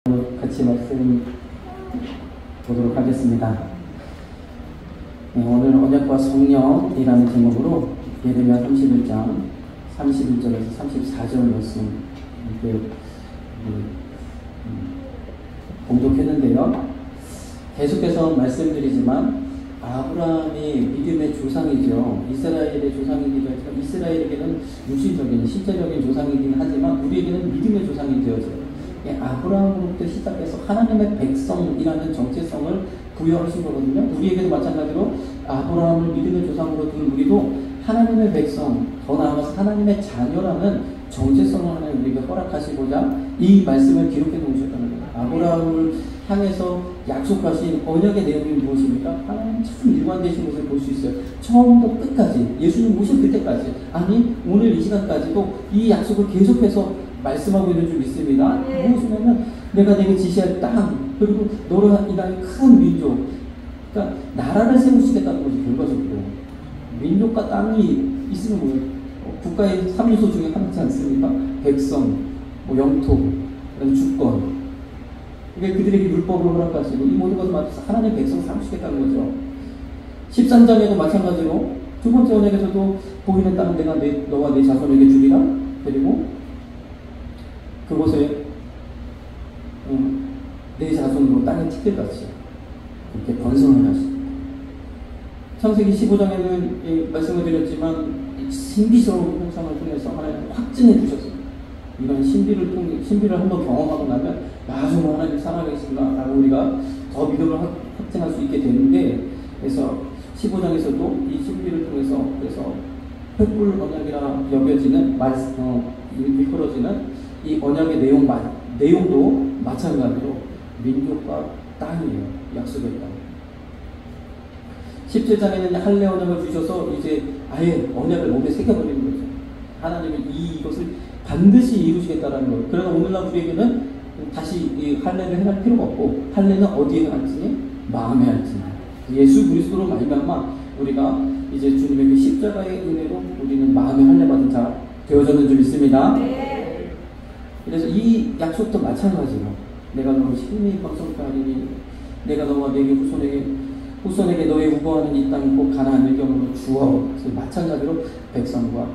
같이 말씀 보도록 하겠습니다. 오늘 언약과 성령이라는 제목으로 예레미야 31장 31절에서 34절 말씀 봉독했는데요. 계속해서 말씀드리지만 아브라함이 믿음의 조상이죠. 이스라엘의 조상이기도 하지만 이스라엘에게는 육신적인 실제적인 조상이긴 하지만 우리에게는 믿음의 조상이 되어져요. 아브라함으로부터 시작해서 하나님의 백성이라는 정체성을 부여하신 거거든요. 우리에게도 마찬가지로 아브라함을 믿음의 조상으로 둔 우리도 하나님의 백성, 더 나아가서 하나님의 자녀라는 정체성을 하나님 우리에게 허락하시고자 이 말씀을 기록해 놓으셨다는 거예요. 아브라함을 향해서 약속하신 언약의 내용이 무엇입니까? 하나님 참 일관되신 것을 볼 수 있어요. 처음부터 끝까지, 예수님 오실 그때까지, 아니 오늘 이 시간까지도 이 약속을 계속해서 말씀하고 있는 줄 믿습니다. 무엇이냐면 내가 내게 지시할 땅, 그리고 너로 인한 큰 민족, 그러니까 나라를 세우시겠다는 것이 결과적으로. 민족과 땅이 있으면 뭐예요? 국가의 3요소 중에 하나지 않습니까? 백성, 영토, 주권. 이게 그들에게 율법을 허락하시고 이 모든 것을 맞춰서 하나님의 백성 삼으시겠다는 거죠. 13장에도 마찬가지로 두 번째 언약에서도 보이는 땅은 내가 너와 네 자손에게 주리라. 그리고 그곳에 내 자손으로 땅에 티끌같이 이렇게 번성을 하십니다. 창세기 15장에는 말씀을 드렸지만 신비스러운 형상을 통해서 하나님 확증해 주셨습니다. 이런 신비를 한번 경험하고 나면 정말 하나님 살아계신가 라고 우리가 더 믿음을 확증할 수 있게 되는데, 그래서 15장에서도 이 신비를 통해서 그래서 횃불 언약이라 여겨지는 일컬어지는 이 언약의 내용도 마찬가지로 민족과 땅이에요. 약속의 땅. 17장에는 할례 언약을 주셔서 이제 아예 언약을 몸에 새겨버리는 거죠. 하나님은 이것을 반드시 이루시겠다라는 거예요. 그러나 오늘날 우리에게는 다시 이 할례를 행할 필요가 없고, 할례는 어디에 할지? 마음에 할지. 예수 그리스도로 말미암아 우리가 이제 주님의 그 십자가의 은혜로 우리는 마음에 할례 받은 자 되어졌는 줄 믿습니다. 그래서 이 약속도 마찬가지로 내가 너를 심히 번성케 하리니 내가 너와 내게 후손에게 너의 우거하는 이 땅 곧 가나안 일경으로 주어. 그래서 마찬가지로 백성과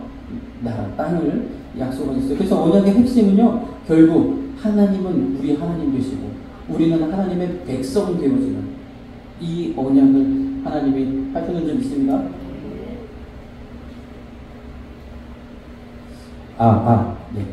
나라 땅을 약속하셨어요. 그래서 언약의 핵심은요, 결국 하나님은 우리 하나님 되시고 우리는 하나님의 백성 되어지는 이 언약을 하나님이 하시는 줄 믿습니다. 네.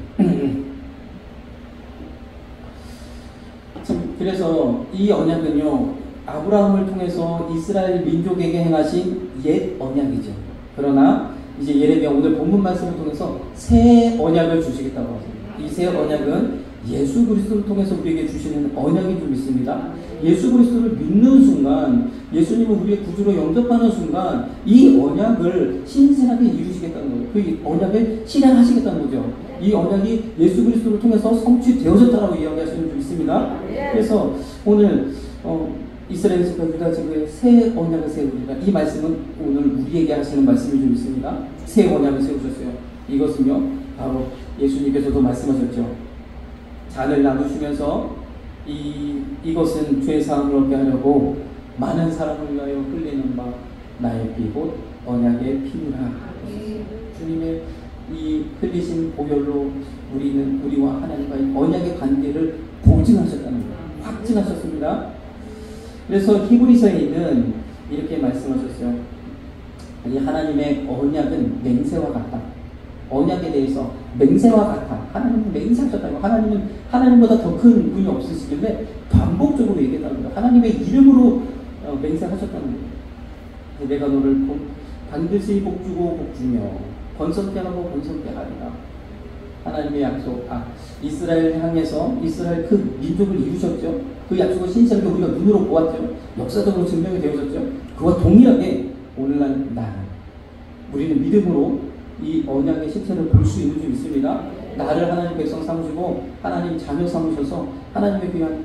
그래서 이 언약은요, 아브라함을 통해서 이스라엘 민족에게 행하신 옛 언약이죠. 그러나 이제 예레미야 오늘 본문 말씀을 통해서 새 언약을 주시겠다고 하십니다. 이 새 언약은 예수 그리스도를 통해서 우리에게 주시는 언약인 줄 믿습니다. 예수 그리스도를 믿는 순간, 예수님을 우리의 구주로 영접하는 순간 이 언약을 신실하게 이루시겠다는 거예요. 그 언약을 실행하시겠다는 거죠. 이 언약이 예수 그리스도를 통해서 성취되어졌다라고 이야기하시는 줄 믿습니다. 그래서 오늘 이스라엘 지파 유다 지파의 새 언약을 세우리라. 이 말씀은 오늘 우리에게 하시는 말씀인 줄 믿습니다. 새 언약을 세우셨어요. 이것은요, 바로 예수님께서도 말씀하셨죠. 잔을 나누시면서 이것은 죄 사함을 얻게 하려고 많은 사람을 위하여 흘리는 바 나의 피 곧 언약의 피니라. 주님의 이 흘리신 보혈로 우리는 우리와 하나님과의 언약의 관계를 보증하셨다는 거예요. 확증하셨습니다. 그래서 히브리서에 있는 이렇게 말씀하셨어요. 이 하나님의 언약은 맹세와 같다. 언약에 대해서 맹세와 같아. 하나님은 맹세하셨다고. 하나님은 하나님보다 더 큰 분이 없으시길래 반복적으로 얘기했다는 거예요. 하나님의 이름으로 맹세하셨다는 거예요. 내가 너를 반드시 복주고 복주며 번성케 하고 번성케 하리라. 하나님의 약속, 이스라엘 향해서 이스라엘 그 민족을 이루셨죠. 그 약속을 신실하게 우리가 눈으로 보았죠. 역사적으로 증명이 되어졌죠. 그와 동일하게 오늘날 우리는 믿음으로 이 언약의 실체를 볼 수 있는 줄 믿습니다. 나를 하나님 백성 삼으시고 하나님 자녀 삼으셔서 하나님의 귀한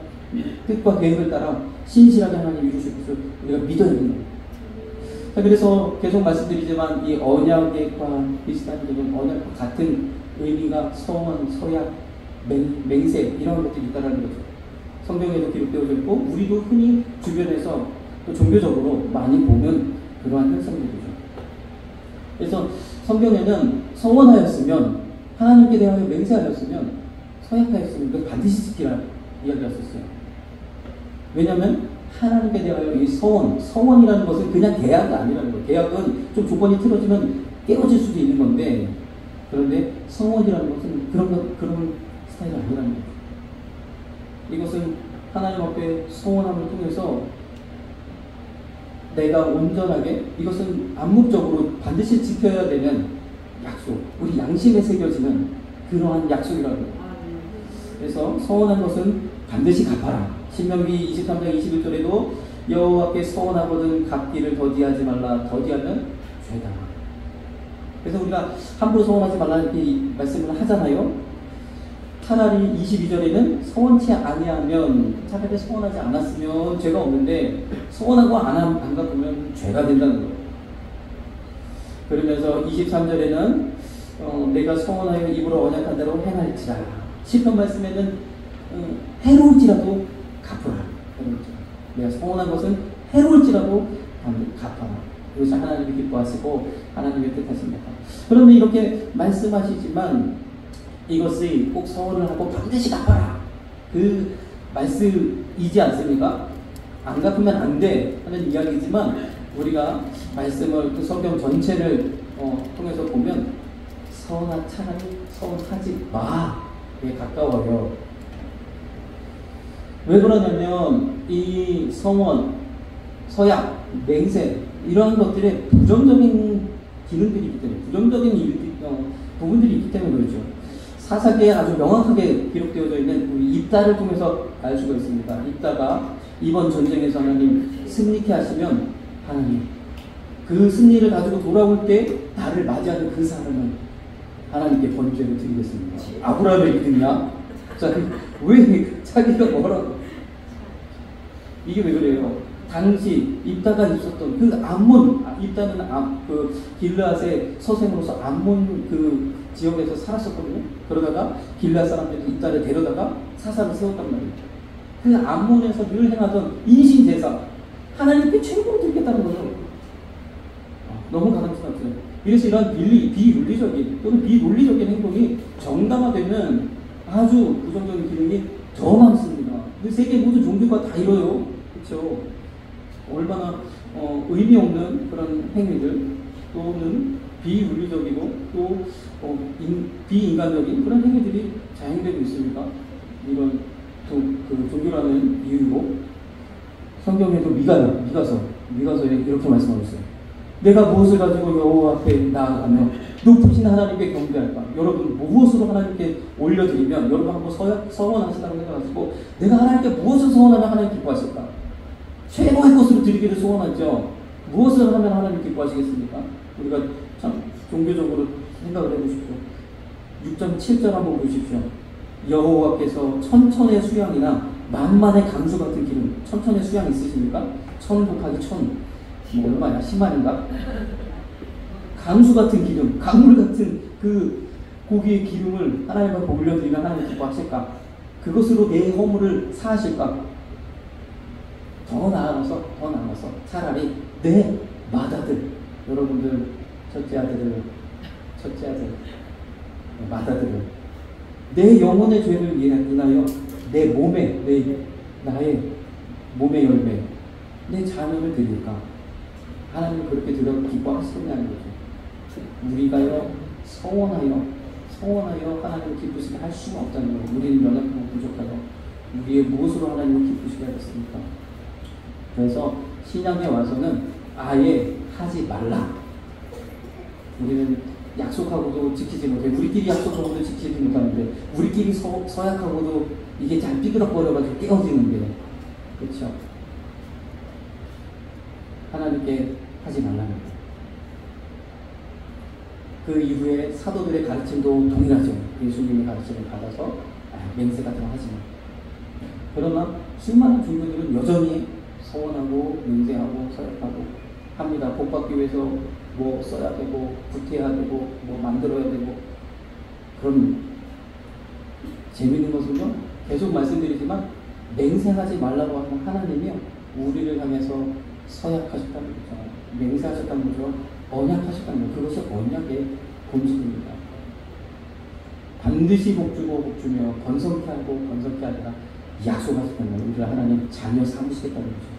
뜻과 계획을 따라 신실하게 하나님 이루실 것을 우리가 믿어야 됩니다. 그래서 계속 말씀드리지만 이 언약과 비슷한 부분, 언약과 같은 의미가 서원, 서약, 맹세 이런 것들이 있다는 거죠. 성경에도 기록되어져 있고 우리도 흔히 주변에서 또 종교적으로 많이 보는 그러한 현상들이죠. 그래서 성경에는 서원하였으면 하나님께 대하여 맹세하였으면 서약하였으면 그 반드시 지키라 이야기했었어요. 왜냐하면 하나님께 대하여 이 서원이라는 것은 그냥 계약이 아니라는 거예요. 계약은 좀 조건이 틀어지면 깨어질 수도 있는 건데, 그런데 서원이라는 것은 그런 스타일이 아니라는 거예요. 이것은 하나님 앞에 서원함을 통해서 내가 온전하게, 이것은 암묵적으로 반드시 지켜야 되는 약속, 우리 양심에 새겨지는 그러한 약속이라는 거예요. 그래서 서원한 것은 반드시 갚아라. 신명기 23장 21절에도 여호와께 서원하거든 갚기를 더디하지 말라. 더디하면 죄다. 그래서 우리가 함부로 서원하지 말라 이렇게 말씀을 하잖아요. 차라리 22절에는 서원치 아니하면, 차라리 서원하지 않았으면 죄가 없는데 서원하고 안 갚으면 죄가 된다는 거예요. 그러면서 23절에는 내가 서원하여 입으로 언약한 대로 행할지라. 시편 말씀에는 해로울지라도 갚으라. 내가 서원한 것은 해로울지라도 갚아라. 그것이 하나님이 기뻐하시고 하나님의 뜻하십니다. 그런데 이렇게 말씀하시지만 이것이 꼭 서원을 하고 반드시 갚아라. 그 말씀이지 않습니까? 안 갚으면 안 돼 하는 이야기지만 우리가 말씀을 그 성경 전체를 통해서 보면 차라리 서원하지 마에 가까워요. 왜 그러냐면 이 서원, 서약, 맹세 이러한 것들의 부정적인 기능들이 있기 때문에, 부정적인 부분들이 있기 때문에 그렇죠. 사사기에 아주 명확하게 기록되어져 있는 우리 입다를 통해서 알 수가 있습니다. 입다가 이번 전쟁에서 하나님 승리케 하시면 하나님 그 승리를 가지고 돌아올 때 나를 맞이하는 그 사람은 하나님께 번제를 드리겠습니다. 아브라함의 믿음이야? 자, 왜 자기가 뭐라고? 이게 왜 그래요? 당시 입다가 있었던 그 암몬, 입다는 그 길르앗의 서생으로서 암몬 그 지역에서 살았었거든요. 그러다가 길르앗 사람들이 입다를 데려다가 사사를 세웠단 말이에요. 그 암몬에서 늘 행하던 인신 제사, 하나님께 최고로 드리겠다는 거죠. 너무 가담스럽죠. 그래서 이런 비윤리적인 또는 비논리적인 행동이 정당화되는 아주 부정적인 기능이 더 많습니다. 세계 모든 종교가 다 이뤄요. 그렇죠? 얼마나 의미 없는 그런 행위들 또는 비윤리적이고 또 비인간적인 그런 행위들이 자행되고 있습니다. 이런 그 종교라는 이유로 성경에도 미가서에 이렇게 말씀하고 있어요. 내가 무엇을 가지고 여호와 앞에 나아가며 높으신 하나님께 경배할까? 여러분 무엇으로 하나님께 올려드리면, 여러분 한번 서원하시다고 생각하시고 내가 하나님께 무엇을 서원하면 하나님 기뻐하실까? 최고의 것으로 드리기를 소원하죠. 무엇을 하면 하나님 기뻐하시겠습니까? 우리가 참 종교적으로 생각을 해보십시오. 6.7절 한번 보십시오. 여호와께서 천천의 수양이나 만만의 강수 같은 기름, 천천의 수양 있으십니까? 1000 곱하기 1000 뭐 얼마야? 10만인가? 강수 같은 기름, 강물 같은 그 고기의 기름을 하나님 앞에 올려드리면 하나님 기뻐하실까? 그것으로 내 허물을 사하실까? 더 나아가서 차라리 내 맏아들, 여러분들 첫째 아들 맏아들을 내 영혼의 죄를 인하여 나의 몸의 열매, 내 자녀를 드릴까? 하나님은 그렇게 들어 기뻐하시느냐는 거죠. 우리가요 서원하여 하나님을 기쁘시게 할 수가 없다는 거예요. 우리는 연약하고 부족하여 우리의 무엇으로 하나님을 기쁘시게 하겠습니까? 그래서 신약에 와서는 아예 하지 말라. 우리는 약속하고도 지키지 못해. 우리끼리 약속하고도 지키지 못하는데, 우리끼리 서약하고도 이게 잘 삐그덕거려가지고 깨어지는데, 그렇죠? 하나님께 하지 말라는 거예요. 그 이후에 사도들의 가르침도 동일하죠. 예수님의 가르침을 받아서 맹세 같은 거 하지 마. 그러나 수많은 종교들은 여전히 서원하고 맹세하고 서약하고 합니다. 복 받기 위해서 뭐 써야 되고 구태해야 되고 뭐 만들어야 되고. 그럼 재미있는 것은요, 계속 말씀드리지만 맹세하지 말라고 하는 하나님이요, 우리를 향해서 서약하셨다는 거죠. 맹세하셨다는 거죠. 언약하셨다는 거죠. 그것이 언약의 본질입니다. 반드시 복주고 복주며 번성케 하고 번성케 하리라 약속하셨다는 거예요. 우리를 하나님 자녀 삼으시겠다는 거죠.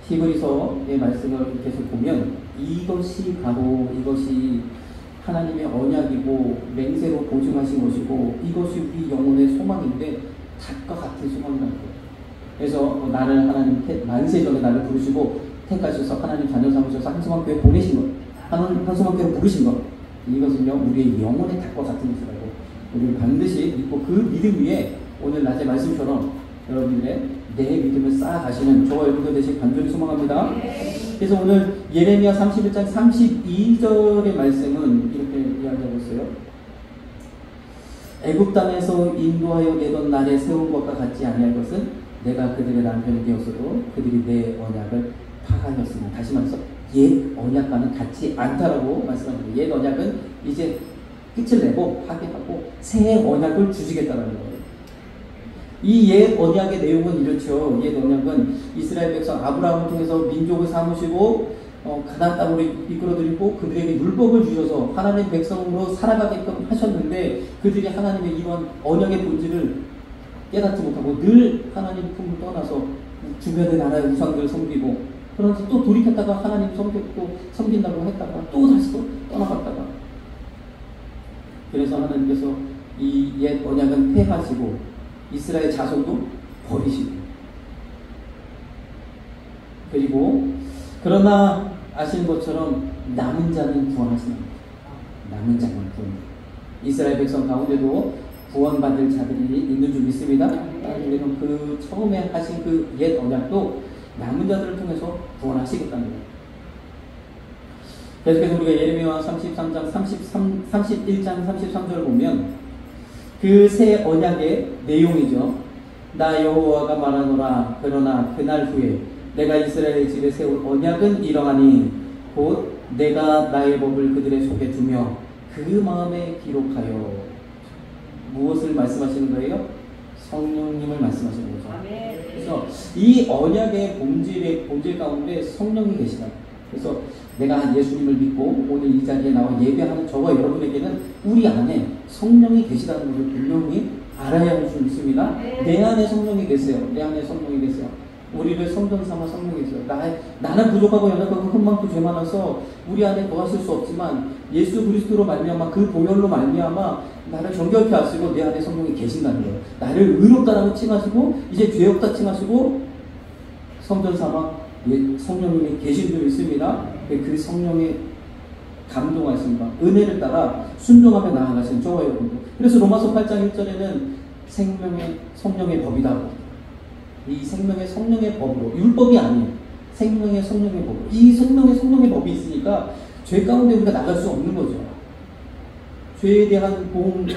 히브리서의 말씀을 계속 보면 이것이 바로 이것이 하나님의 언약이고 맹세로 보증하신 것이고 이것이 우리 영혼의 소망인데 닭과 같은 소망이라는 거예요. 그래서 나를 하나님 만세 전에 나를 부르시고 택하셔서 하나님 자녀 삼으셔서 한소망교회 보내신 것, 한소망교회 부르신 것, 이것은요 우리의 영혼의 닭과 같은 것이라고 우리를 반드시 믿고 그 믿음 위에 오늘 낮의 말씀처럼 여러분들의 내 믿음을 쌓아가시는 저와 여러분들 되시길 간절히 소망합니다. 그래서 오늘 예레미야 31장 32절의 말씀은 이렇게 이야기하고 있어요. 애굽 땅에서 인도하여 내던 날에 세운 것과 같지 아니할 것은 내가 그들의 남편이 되었어도 그들이 내 언약을 파하였으니, 다시 말해서 옛 언약과는 같지 않다라고 말씀합니다. 옛 언약은 이제 끝을 내고 파괴하고 새 언약을 주시겠다라는 거예요. 이 옛 언약의 내용은 이렇죠. 옛 언약은 이스라엘 백성 아브라함을 통해서 민족을 삼으시고 가나안 땅으로 이끌어들이고 그들에게 율법을 주셔서 하나님의 백성으로 살아가게끔 하셨는데 그들이 하나님의 이런 언약의 본질을 깨닫지 못하고 늘 하나님 품을 떠나서 주변의 나라의 우상들을 섬기고, 그러면서 또 돌이켰다가 하나님 섬긴다고 했다가 또 다시 또 떠나갔다가, 그래서 하나님께서 이 옛 언약은 폐하시고 이스라엘 자손도 버리시고, 그리고 그러나 아시는 것처럼 남은 자는 구원하시는 거예요. 남은 자는 구원. 이스라엘 백성 가운데도 구원받을 자들이 있는 줄 믿습니다. 우리는 그 처음에 하신 그 옛 언약도 남은 자들을 통해서 구원하시겠다는 거예요. 계속해서 우리가 예레미야 33장 31장 33절을 보면 그 새 언약의 내용이죠. 나 여호와가 말하노라. 그러나 그날 후에 내가 이스라엘의 집에 세울 언약은 이러하니 곧 내가 나의 법을 그들의 속에 두며 그 마음에 기록하여. 무엇을 말씀하시는 거예요? 성령님을 말씀하시는 거죠. 그래서 이 언약의 본질 가운데 성령이 계시다. 그래서 내가 예수님을 믿고 오늘 이 자리에 나와 예배하는 저와 여러분에게는 우리 안에 성령이 계시다는 것을 분명히 알아야 할 수 있습니다. 내 안에 성령이 계세요. 내 안에 성령이 계세요. 우리를 성전 삼아 성령이 있어요. 나는 부족하고 연약하고 흠망도 죄 많아서 우리 안에 거하실 수 없지만 예수 그리스도로 말미암아 그 보혈로 말미암아 나를 정결케 하시고 내 안에 성령이 계신다는 거예요. 나를 의롭다라고 칭하시고 이제 죄 없다 칭하시고 성전 삼아 성령님이 계신 줄 있습니다. 그 성령의 감동하심과 은혜를 따라 순종하며 나아가시는 저와 여러분들. 그래서 로마서 8장 1절에는 생명의 성령의 법이다. 이 생명의 성령의 법으로, 율법이 아니에요. 생명의 성령의 법으로. 이 생명의 성령의 법이 있으니까 죄 가운데 우리가 나갈 수 없는 거죠. 죄에 대한 보험,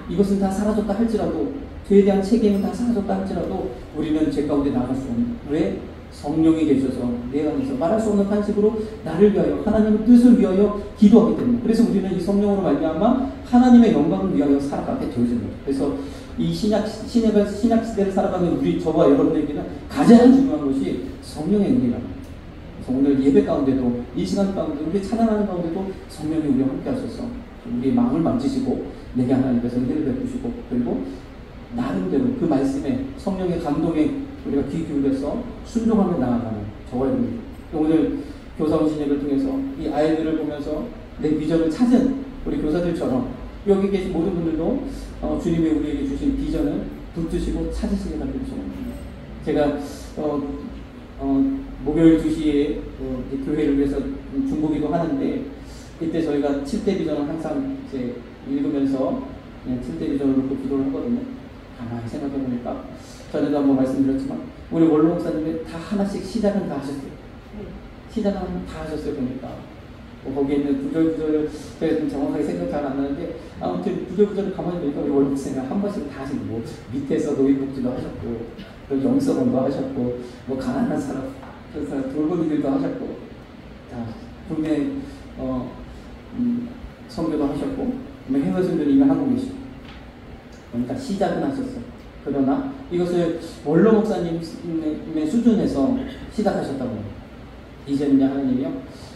이것은 다 사라졌다 할지라도, 죄에 대한 책임은 다 사라졌다 할지라도 우리는 죄 가운데 나갈 수 없는. 왜? 성령이 계셔서 내 안에서 말할 수 없는 한식으로 나를 위하여, 하나님의 뜻을 위하여 기도하기 때문에. 그래서 우리는 이 성령으로 말미암아 하나님의 영광을 위하여 살아가게 되어지는 거죠. 그래서 이 신약 시대를 살아가는 우리 저와 여러분에게는 가장 중요한 것이 성령의 은혜라는 거예요. 그래서 오늘 예배 가운데도, 이 시간 가운데, 우리 찬양하는 가운데도 성령이 우리와 함께 하셔서 우리의 마음을 만지시고 내게 하나님께서 은혜를 베푸시고, 그리고 나름대로 그 말씀에 성령의 감동에 우리가 귀 기울여서 순종하며 나아가는 저와 여러분. 오늘 교사원 신약을 통해서 이 아이들을 보면서 내 비전을 찾은 우리 교사들처럼 여기 계신 모든 분들도 주님이 우리에게 주신 비전을 붙드시고 찾으시길 바랍니다. 제가 목요일 2시에 교회를 위해서 중보기도 하는데, 이때 저희가 7대 비전을 항상 이제 읽으면서 7대 비전을 놓고 기도를 하거든요. 가만히 생각해 보니까 전에도 한번 말씀드렸지만 우리 원로 목사님이 다 하나씩 시작은 다 하셨어요. 시작은 다 하셨어요. 보니까 거기에 있는 구절구절을 제가 좀 정확하게 생각 잘 안 나는데, 아무튼 구절구절을 가만히 보니까 우리 원로 목사님이 한 번씩 다 하시고, 뭐 밑에서 노인복지도 하셨고, 또 영서원도 하셨고, 뭐 가난한 사람, 돌보기들도 하셨고, 다 국내 선교도 하셨고, 해외 선교를 이미 하고 계시고, 그러니까 시작은 하셨어요. 그러나 이것을 원로 목사님의 수준에서 시작하셨다고 해요. 이제는요, 하나님이요,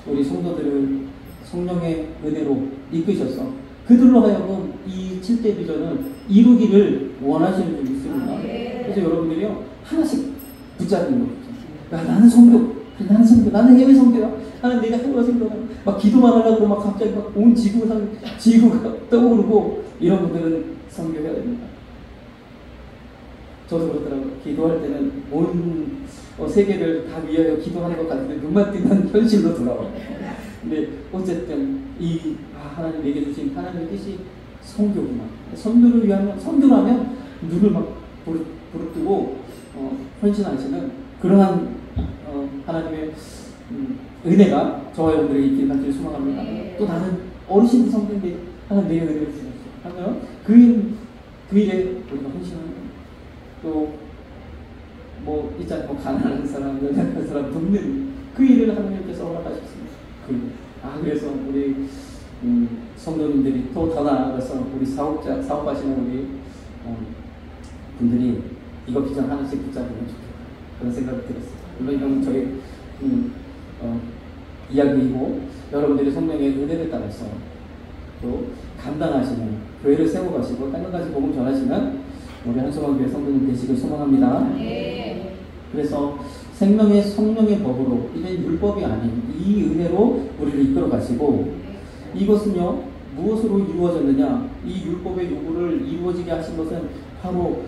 우리 성도들을 성령의 은혜로 이끄셔서 그들로 하여금 이 7대 비전을 이루기를 원하시는 줄 믿습니다. 그래서 여러분들이요, 하나씩 붙잡는 거죠. 야, 나는 성교, 나는 해외 성교야. 나는 내가 해외 성교야. 막 기도만 하려고 막 갑자기 막 온 지구가 떠오르고, 이런 분들은 성교해야 됩니다. 저도 그렇더라고요. 기도할 때는 온 세계를 다 위하여 기도하는 것 같은데 눈만 뜨면 현실로 돌아와요. 근데 어쨌든 하나님 내게 주신 하나님의 뜻이 성교구나. 선교를 위하면, 선교를 하면 눈을 막 부릅뜨고 헌신하시는 그러한 하나님의 은혜가 저와 여러분들에게 있길 간절히 소망합니다. 또 나는 어르신들 성도인데 하나님 내게 은혜를 주셨어 하면 그 일에 우리가 헌신하는 거예요. 또 있잖아요. 가난한 사람, 연약한 사람 돕는 그 일을 하나님께서 허락하셨습니다. 그래서 우리 성도님들이 또 더 나아가서 우리 사업하시는 우리 분들이 이거 비전 하나씩 붙잡으면 좋겠다. 그런 생각이 들었어요. 물론 이건 저희 이야기이고 여러분들이 성령의 은혜를 따라서 또 감당하시는 교회를 세워가시고 다른 가지 복음 전하시는 우리 한소망교회 성도님 되시길 소망합니다. 그래서 생명의 성령의 법으로 이제 율법이 아닌 이 은혜로 우리를 이끌어 가시고 이것은요 무엇으로 이루어졌느냐? 이 율법의 요구를 이루어지게 하신 것은 바로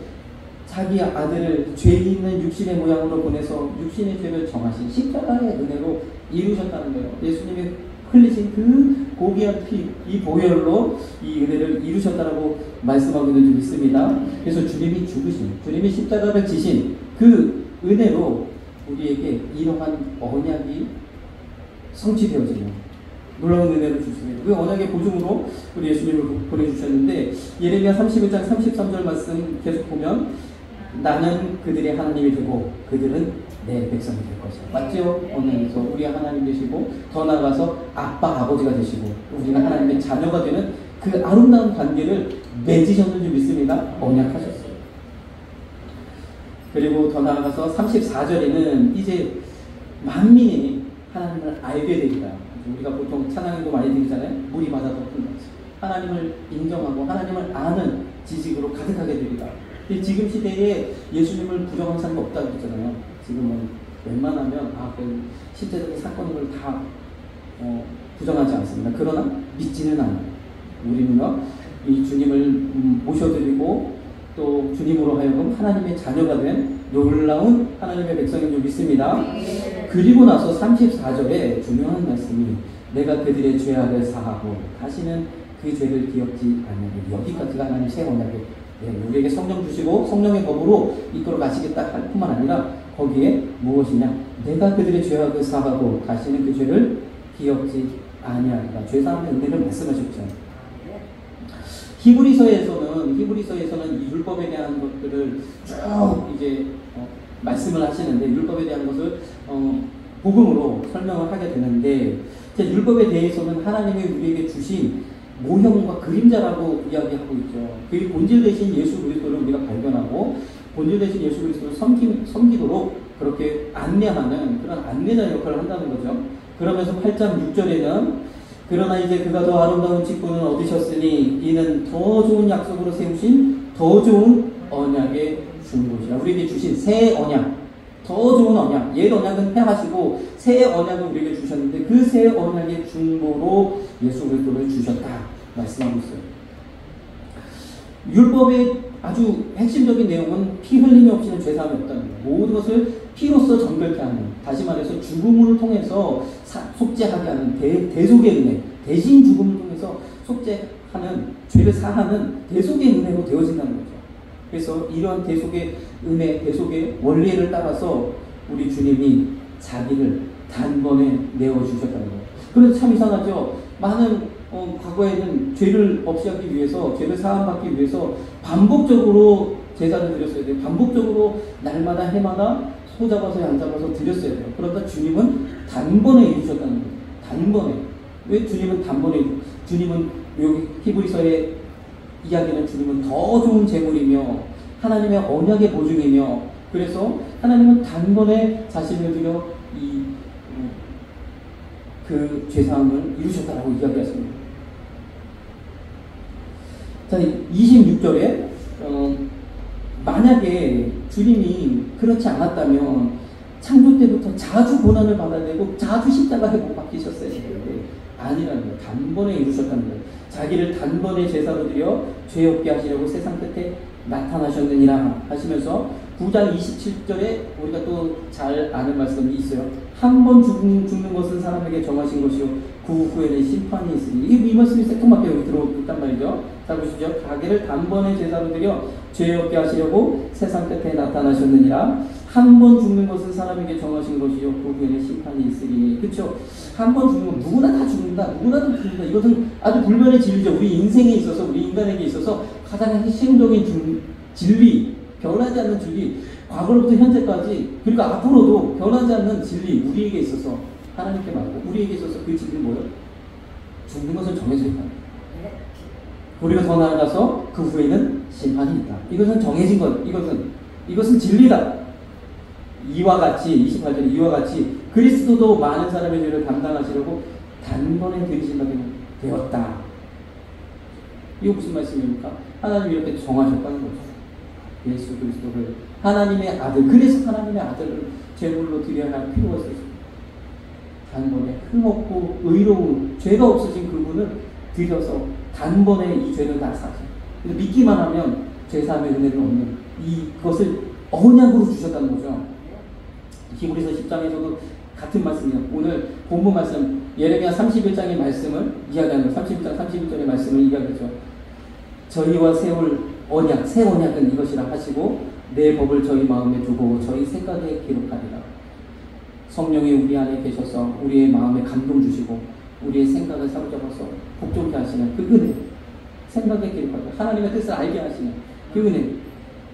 자기 아들을 죄 있는 육신의 모양으로 보내서 육신의 죄를 정하신 십자가의 은혜로 이루셨다는 거예요. 예수님이 흘리신 그 고귀한 피, 이 보혈로 이 은혜를 이루셨다라고 말씀하고 있는 줄 믿습니다. 그래서 주님이 죽으신, 주님이 십자가를 지신 그 은혜로 우리에게 이러한 언약이 성취되어지는 놀라운 은혜를 주십니다. 그 언약의 보증으로 우리 예수님을 보내주셨는데 예레미야 31장 33절 말씀 계속 보면 나는 그들의 하나님이 되고 그들은 내 백성이 될 것이다. 맞죠? 언약에서 우리 하나님 되시고 더 나아가서 아빠 아버지가 되시고 우리가 하나님의 자녀가 되는 그 아름다운 관계를 맺으셨는지 믿습니다. 언약하셨어요. 그리고 더 나아가서 34절에는 이제 만민이 하나님을 알게 되리라. 우리가 보통 찬양도 많이 드리잖아요. 물이 맞아 덮은 거지. 하나님을 인정하고 하나님을 아는 지식으로 가득하게 되리라. 지금 시대에 예수님을 부정한 사람이 없다고 했잖아요. 지금은 웬만하면 그 실제적인 사건을 다 부정하지 않습니다. 그러나 믿지는 않아요. 우리는요 이 주님을 모셔드리고 또 주님으로 하여금 하나님의 자녀가 된 놀라운 하나님의 백성인 줄 믿습니다. 그리고 나서 34절에 중요한 말씀이 내가 그들의 죄악을 사하고 다시는 그 죄를 기억지 않으리. 여기까지가 하나님 새 언약의 우리에게 성령 주시고 성령의 법으로 이끌어 가시겠다 할 뿐만 아니라 거기에 무엇이냐? 내가 그들의 죄악을 사하고 다시는 그 죄를 기억지 아니하리라. 죄 사함의 은혜를 말씀하셨죠. 히브리서에서는 이 율법에 대한 것들을 쭉 이제 말씀을 하시는데 율법에 대한 것을 복음으로 설명을 하게 되는데 율법에 대해서는 하나님이 우리에게 주신 모형과 그림자라고 이야기하고 있죠. 그 본질 대신 예수 그리스도를 우리가 발견하고 본질 대신 예수 그리스도를 섬기도록 그렇게 안내하는 그런 안내자 역할을 한다는 거죠. 그러면서 8장 6절에는 그러나 이제 그가 더 아름다운 직분을 얻으셨으니 이는 더 좋은 약속으로 세우신 더 좋은 언약의 중보시라. 우리에게 주신 새 언약, 더 좋은 언약. 옛 언약은 폐하시고 새 언약을 우리에게 주셨는데 그 새 언약의 중보로 예수 그리스도를 주셨다 말씀하고 있어요. 율법의 아주 핵심적인 내용은 피 흘림이 없이는 죄사함이 없다는 거예요. 모든 것을 피로써 정결케 하는, 다시 말해서 죽음을 통해서 속죄하게 하는 대속의 은혜, 대신 죽음을 통해서 속죄하는, 죄를 사하는 대속의 은혜로 되어진다는 거죠. 그래서 이러한 대속의 은혜, 대속의 원리를 따라서 우리 주님이 자기를 단번에 내어주셨다는 거예요. 그래서 참 이상하죠. 많은 과거에는 죄를 없이 하기 위해서, 죄를 사함받기 위해서 반복적으로 제사를 드렸어야 돼요. 반복적으로 날마다 해마다 소 잡아서 양 잡아서 드렸어야 돼요. 그러다 주님은 단번에 이루셨다는 거예요. 단번에. 왜 주님은 단번에 주님은 여기 히브리서의 이야기는 주님은 더 좋은 재물이며 하나님의 언약의 보증이며 그래서 하나님은 단번에 자신을 들여 그 죄사함을 이루셨다라고 이야기했습니다. 자, 26절에 만약에 주님이 그렇지 않았다면 창조 때부터 자주 고난을 받아내고 자주 십자가에 못 박히셨어야 되는데 아니라는 거예요. 단번에 이루셨다는 거예요. 자기를 단번에 제사로 드려 죄 없게 하시려고 세상 끝에 나타나셨느니라 하시면서 9장 27절에 우리가 또 잘 아는 말씀이 있어요. 한 번 죽는 것은 사람에게 정하신 것이요 그 후에는 심판이 있으니 이 말씀이 새콤하게 여기 들어있단 말이죠. 자 보시죠. 자기를 단번에 제사로 드려 죄 없게 하시려고 세상 끝에 나타나셨느니라. 한 번 죽는 것은 사람에게 정하신 것이요 그 후에는 심판이 있으니. 그렇죠? 한 번 죽는 건 누구나 다 죽는다. 누구나 다 죽는다. 이것은 아주 불변의 진리죠. 우리 인생에 있어서 우리 인간에게 있어서 가장 핵심적인 진리, 변하지 않는 진리, 과거로부터 현재까지 그리고 앞으로도 변하지 않는 진리 우리에게 있어서 하나님께 말고 우리에게 있어서 그 진리는 뭐예요? 죽는 것은 정해져 있다. 우리가 더 나아가서 그 후에는 심판이 있다. 이것은 정해진 것. 이것은 진리다. 이와 같이 28절 이와 같이 그리스도도 많은 사람의 죄를 감당하시려고 단번에 들이심하게 되었다. 이거 무슨 말씀입니까? 하나님이 이렇게 정하셨다는 거죠. 예수 그리스도를 하나님의 아들, 그래서 하나님의 아들을 제물로 드려야 할 필요가 있었습니다. 단번에 흠없고 의로운 죄가 없으신 그분을 드려서 단번에 이 죄를 다 사죠. 그래서 믿기만 하면 죄사함의 은혜를 얻는 이것을 언약으로 주셨다는 거죠. 히브리서 10장에서도 같은 말씀이에요. 오늘 본문 말씀 예레미야 31장의 말씀을 이야기하는 31장 31절의 말씀을 이야기하죠. 저희와 세울 언약, 새 언약은 이것이라 하시고 내 법을 저희 마음에 두고 저희 생각에 기록하리라. 성령이 우리 안에 계셔서 우리의 마음에 감동 주시고 우리의 생각을 사로잡아서 복종케 하시는 그 은혜, 생각에 기록하리라. 하나님의 뜻을 알게 하시는 그 은혜.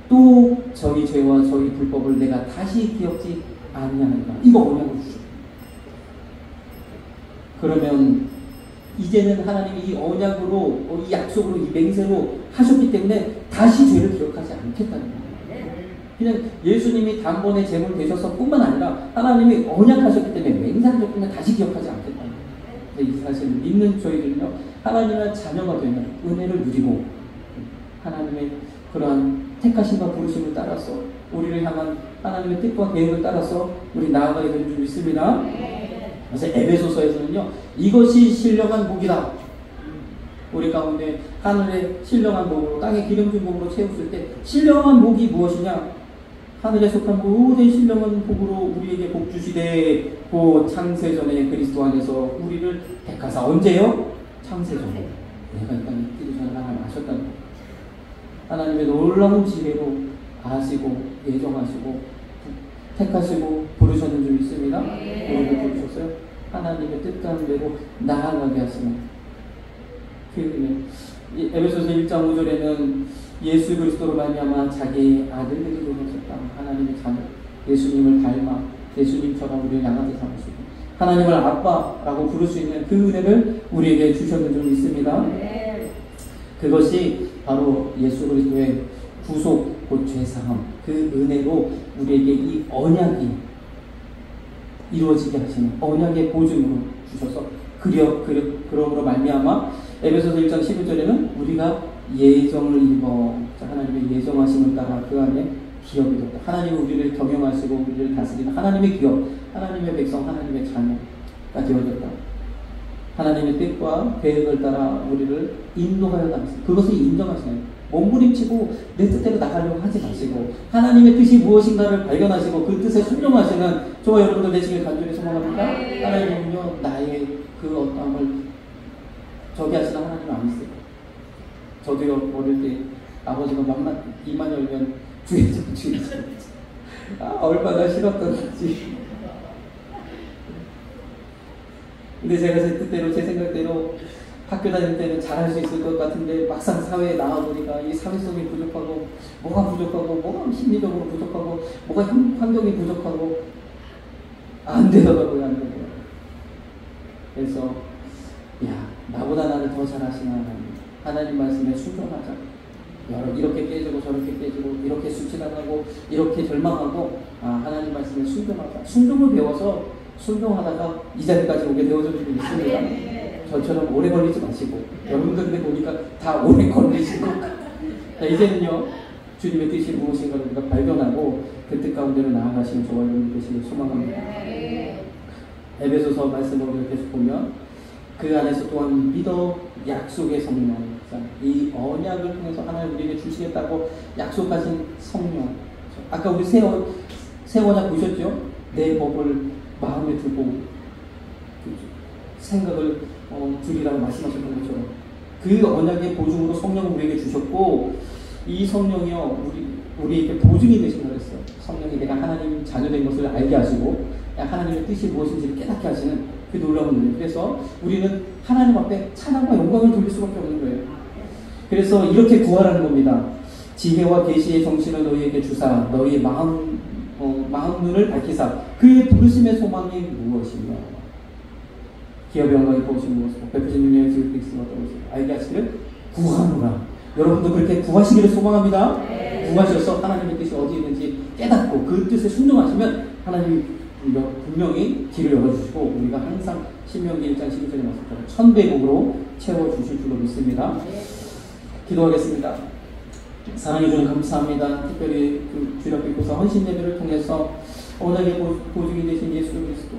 또 저희 죄와 저희 불법을 내가 다시 기억지 아니하는가. 이거 언약을 주죠. 그러면 이제는 하나님이 이 언약으로 이 약속으로 이 맹세로 하셨기 때문에 다시 죄를 기억하지 않겠다는 거예요. 그냥 예수님이 단번에 제물 되셔서 뿐만 아니라 하나님이 언약하셨기 때문에 맹세하셨기 때문에 다시 기억하지 않겠다는 거예요. 이 사실을 믿는 저희들은요 하나님의 자녀가 되면 은혜를 누리고 하나님의 그러한 택하심과 부르심을 따라서 우리를 향한 하나님의 뜻과 계획을 따라서 우리 나아가야 될 줄 믿습니다. 그래서 에베소서에서는요 이것이 신령한 복이다. 우리 가운데 하늘의 신령한 복으로 땅에 기름진 복으로 채웠을 때 신령한 복이 무엇이냐? 하늘에 속한 모든 신령한 복으로 우리에게 복 주시되 그 창세전에 그리스도 안에서 우리를 택하사. 언제요? 창세전에. 내가 이 땅에 있기 전에 하나님 아셨다는 거예요. 하나님의 놀라운 지혜로 아시고 예정하시고 택하시고 부르셨는 줄 믿습니다. 우리를 부르셨어요. 하나님의 뜻대로 나아가게 하시는 그 은혜. 에베소서 1장 5절에는 예수 그리스도로 말미암아 자기의 아들들이 되셨다. 하나님의 자녀 예수님을 닮아 예수님처럼 우리를 양아지 삼으시고 하나님을 아빠라고 부를 수 있는 그 은혜를 우리에게 주셨는 줄 믿습니다. 그것이 바로 예수 그리스도의 구속, 곧 죄사함, 그 은혜로 우리에게 이 언약이 이루어지게 하시는 언약의 보증으로 주셔서 그러므로 말미암아 에베소서 1장 11절에는 우리가 예정을 입어 하나님의 예정하심을 따라 그 안에 기업이 됐다. 하나님이 우리를 경영하시고 우리를 다스리는 하나님의 기업, 하나님의 백성, 하나님의 자녀가 되어졌다. 하나님의 뜻과 계획을 따라 우리를 인도하여 나가시고 그것을 인정하시는 몸부림치고 내 뜻대로 나가려고 하지 마시고 하나님의 뜻이 무엇인가를 발견하시고 그 뜻에 순종하시는 저와 여러분들 되시길 간절히 소망합니다. 하나님은요 나의 그 어떠함을 저기 하시는 하나님 아니세요. 저도요 어릴 때 아버지가 입만 열면 주의죠. 얼마나 싫었던지. 근데 제가 제 뜻대로 제 생각대로 학교 다닐 때는 잘할 수 있을 것 같은데 막상 사회에 나와보니까 이 사회성이 부족하고 뭐가 부족하고 뭐가 심리적으로 부족하고 뭐가 환경이 부족하고 안 되더라고요. 안 되더라고요. 그래서 야 나보다 나를 더 잘하시나 하나님 하나님 말씀에 순종하자. 이렇게 깨지고 저렇게 깨지고 이렇게 수치당하고 이렇게 절망하고 하나님 말씀에 순종하자. 순종을 배워서 순종하다가 이 자리까지 오게 되어줄 줄도 믿습니다. 저처럼 오래 걸리지 마시고 여러분들 근데 보니까 다 오래 걸리시고 이제는요 주님의 뜻이 무엇인가를 우리가 발견하고 그 뜻 가운데로 나아가시는 저와 여러분 되시길 소망합니다. 에베소서 말씀을 계속 보면 그 안에서 또한 믿어 약속의 성령, 이 언약을 통해서 하나님 우리에게 주시겠다고 약속하신 성령. 아까 우리 새 언약 보셨죠? 내 법을 마음에 두고 생각을 드리라고 말씀하셨던 것처럼 그 언약의 보증으로 성령을 우리에게 주셨고 이 성령이요 우리에게 보증이 되신다 그랬어요. 성령이 내가 하나님 자녀된 것을 알게 하시고 하나님의 뜻이 무엇인지를 깨닫게 하시는 그 놀라운 은혜. 그래서 우리는 하나님 앞에 찬양과 영광을 돌릴 수밖에 없는 거예요. 그래서 이렇게 구하라는 겁니다. 지혜와 계시의 정신을 너희에게 주사 너희의 마음 눈을 밝히사 그의 부르심의 소망이 무엇이며 기업의 영광이 보시는 무엇이고 베푸신 능력의 지극히 있음을 알게 하시기를 구하노라. 여러분도 그렇게 구하시기를 소망합니다. 구하셔서 하나님의 뜻이 어디 있는지 깨닫고 그 뜻에 순종하시면 하나님이 분명히 길을 열어주시고 우리가 항상 신명기 1장 12절에 말씀처럼 천대복으로 채워주실 줄로 믿습니다. 기도하겠습니다. 사랑해 주님 감사합니다. 특별히 그 주일 앞에 교사 헌신 예배를 통해서 언약의 보증이 되신 예수 그리스도